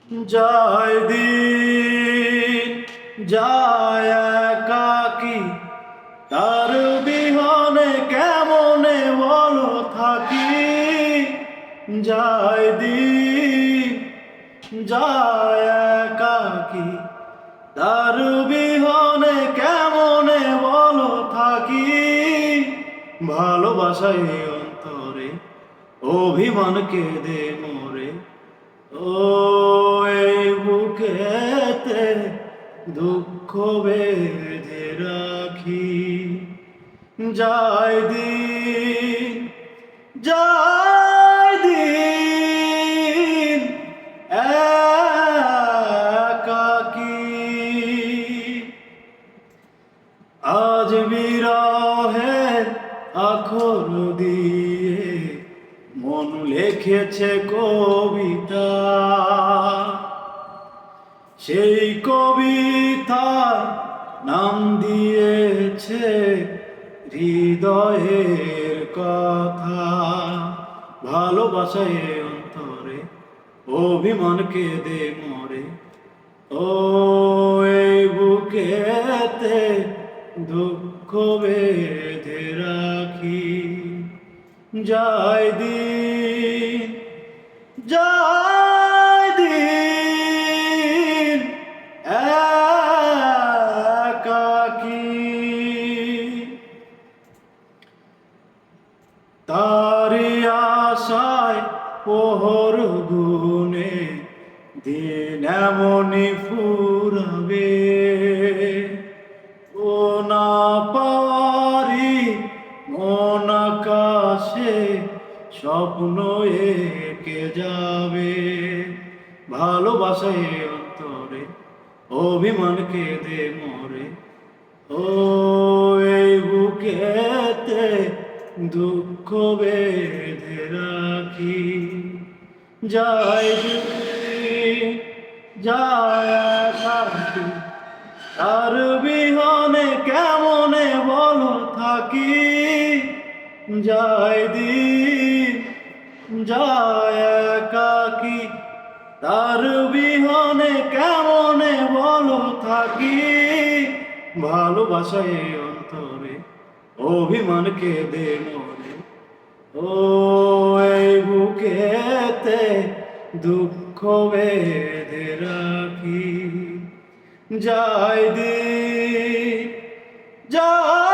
যায় দিন যায় একাকী, তার বিহনে কেমনে বলো থাকি। যায় দিন যায় একাকী, তার বিহনে কেমনে বলো থাকি। ভালোবাসায় অন্তরে অভিমান কেঁদে মরে, ও এই বুকেতে দুঃখ বেঁধে রাখি। যায় দিন যায় দিন একাকী, আজ বিরহের আখর দিয়ে মন লিখেছে কবিতা। সেই কবিতার নাম দিয়েছে হৃদয়ের কথা। ভালোবাসায় অন্তরে অভিমান কেঁদে মরে, ও এই বুকেতে দুঃখ বেঁধে রাখি। যায় দিন যায় দিন একাকী, তারি আশায় পোহর গুনে দিন এমনি ফুরাবে। ও না পারি মন আকাশে স্বপ্ন এঁকে যাবে। ভালোবাসায় অন্তরে অভিমান কেঁদে মরে, ও এই বুকেতে দুঃখ বেঁধে রাখি। যায় দিন যায় একাকী, তার বিহনে কেমনে বলো থাকি। যায় দিন যায় একাকী, তার বিহনে কেমনে বলো থাকি। ভালোবাসায় অন্তরে অভিমান কেঁদে মরে, ও এই বুকেতে দুঃখ বেঁধে রাখি। যায় দিন যায়